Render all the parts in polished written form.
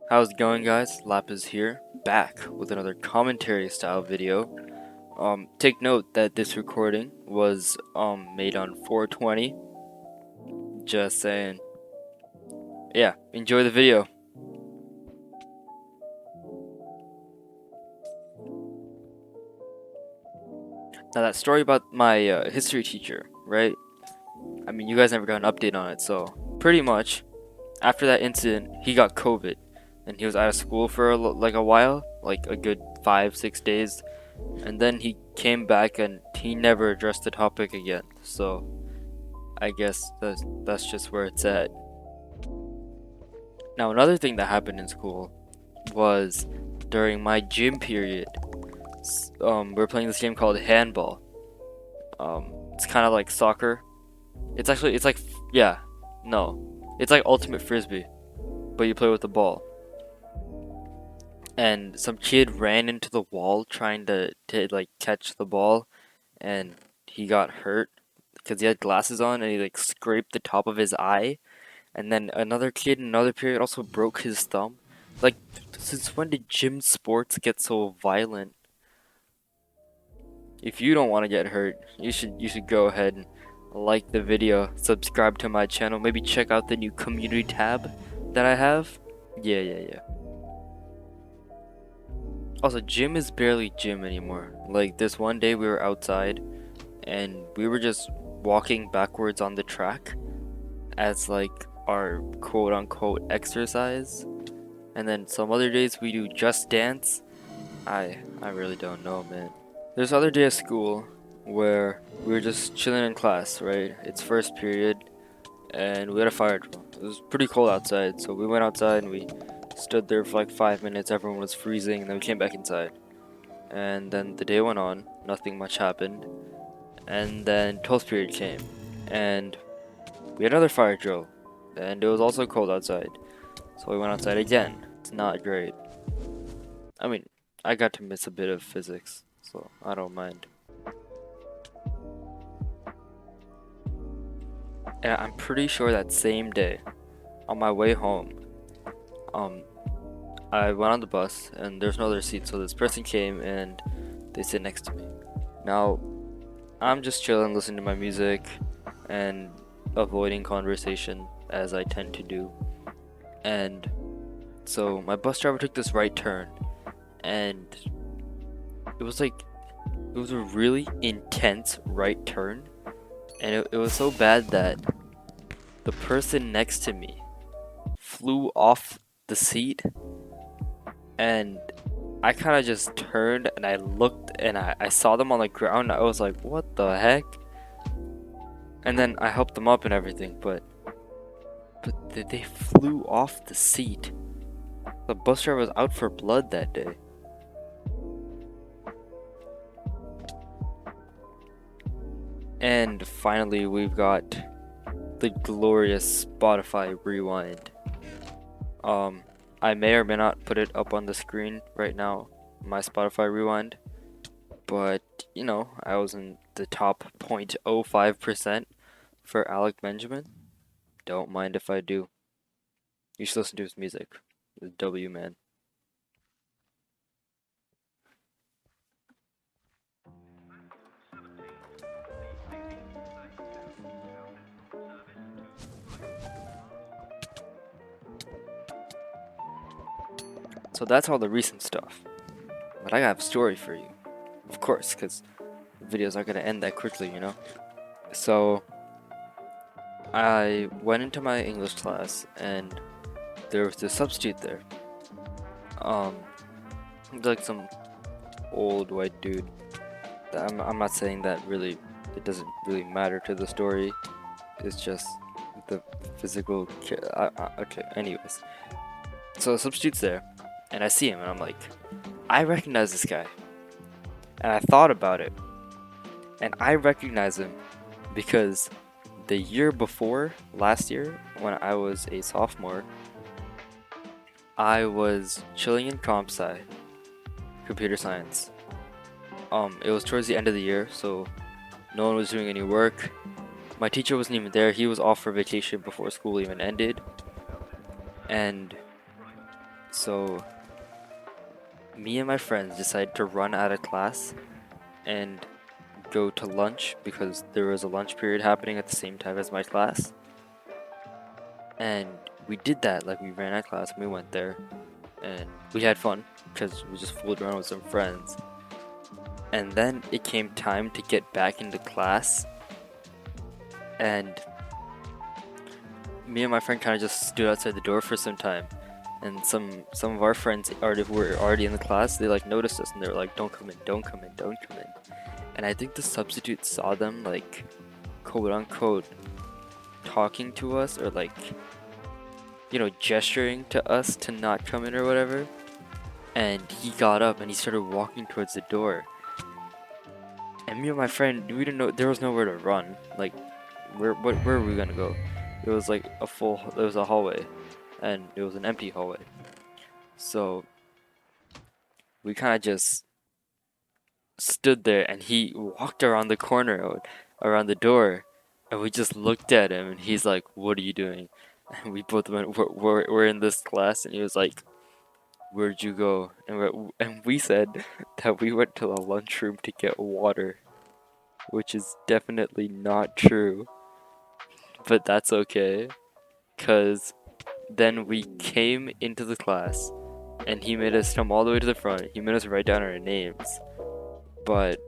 How's it going, guys? Lapis here, back with another commentary style video. Take note that this recording was made on 420. Just saying. Yeah, enjoy the video. Now that story about my history teacher, right? I mean, you guys never got an update on it, so pretty much after that incident, he got COVID, and he was out of school for like a while, like a good 5-6 days. And then he came back and he never addressed the topic again. So I guess that's just where it's at. Now another thing that happened in school was during my gym period. We're playing this game called handball. It's kind of like soccer. It's like yeah, no, it's like ultimate frisbee, but you play with the ball. And some kid ran into the wall trying to like catch the ball, and he got hurt because he had glasses on and he like scraped the top of his eye. And then another kid in another period also broke his thumb. Like, since when did gym sports get so violent? If you don't want to get hurt, you should go ahead and like the video, subscribe to my channel, maybe check out the new community tab that I have. Yeah. Also, gym is barely gym anymore. Like, this one day we were outside and we were just walking backwards on the track as like our quote unquote exercise. And then some other days we do just dance. I really don't know, man. There's other day of school where we were just chilling in class, right? It's first period and we had a fire drill. It was pretty cold outside, so we went outside and we stood there for like 5 minutes. Everyone was freezing, and then we came back inside. And then the day went on, nothing much happened. And then 12th period came, and we had another fire drill, and it was also cold outside. So we went outside again. It's not great. I mean, I got to miss a bit of physics, so I don't mind. And I'm pretty sure that same day, on my way home, I went on the bus and there's no other seat, so this person came and they sit next to me. Now, I'm just chilling, listening to my music, and avoiding conversation as I tend to do. And so my bus driver took this right turn, and it was a really intense right turn, and it was so bad that the person next to me flew off the seat, and I kind of just turned and I looked and I saw them on the ground. I was like, what the heck? And then I helped them up and everything, but they flew off the seat. The bus driver was out for blood that day. And finally, we've got the glorious Spotify rewind. I may or may not put it up on the screen right now, my Spotify rewind, but you know, I was in the top 0.05% for Alec Benjamin. Don't mind if I do. You should listen to his music. The W man. So that's all the recent stuff. But I have a story for you. Of course, because videos aren't going to end that quickly, you know? So I went into my English class and there was this substitute there. Like some old white dude. I'm not saying that really, it doesn't really matter to the story. It's just the physical. Okay, anyways. So the substitute's there, and I see him, and I'm like, I recognize this guy. And I thought about it, and I recognize him because the year before, last year, when I was a sophomore, I was chilling in comp sci, computer science. It was towards the end of the year, so no one was doing any work. My teacher wasn't even there. He was off for vacation before school even ended. And So me and my friends decided to run out of class and go to lunch because there was a lunch period happening at the same time as my class. And we did that, like we ran out of class and we went there and we had fun because we just fooled around with some friends. And then it came time to get back into class, and me and my friend kind of just stood outside the door for some time. And some of our friends who were already in the class, they like noticed us and they were like, "Don't come in, don't come in, don't come in." And I think the substitute saw them like, quote unquote, talking to us or like, gesturing to us to not come in or whatever. And he got up and he started walking towards the door. And me and my friend, we didn't know, there was nowhere to run. Like, where were we gonna go? It was like it was a hallway, and it was an empty hallway. So we kind of just stood there, and he walked around the corner, around the door, and we just looked at him, and he's like, "What are you doing?" And we both went, "We're in this class," and he was like, "Where'd you go?" And we said that we went to the lunchroom to get water, which is definitely not true, but that's okay, cause then we came into the class, and he made us come all the way to the front. He made us write down our names, but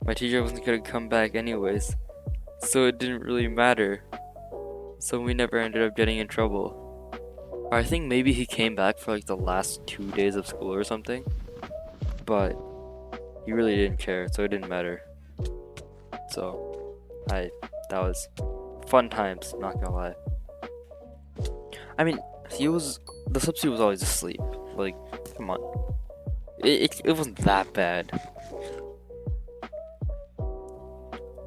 my teacher wasn't gonna come back anyways, so it didn't really matter. So we never ended up getting in trouble. Or I think maybe he came back for like the last 2 days of school or something, but he really didn't care, so it didn't matter. So that was fun times, not gonna lie. I mean, the substitute was always asleep. Like, come on. It wasn't that bad.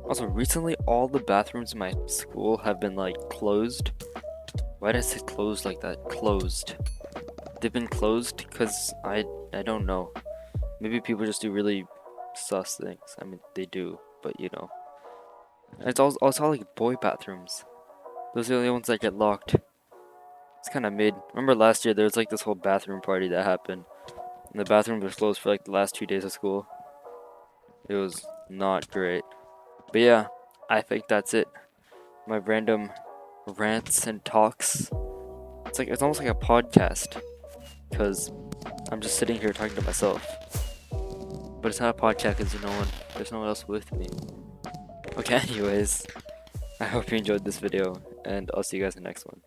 Also, recently all the bathrooms in my school have been like closed. Why did I say closed like that? Closed. They've been closed because I don't know. Maybe people just do really sus things. I mean, they do, but It's all like boy bathrooms. Those are the only ones that get locked. It's kind of mid. Remember last year there was like this whole bathroom party that happened, and the bathrooms were closed for like the last 2 days of school. It was not great. But yeah, I think that's it. My random rants and talks. It's almost like a podcast, because I'm just sitting here talking to myself. But it's not a podcast because there's no one else with me. Okay, anyways, I hope you enjoyed this video, and I'll see you guys in the next one.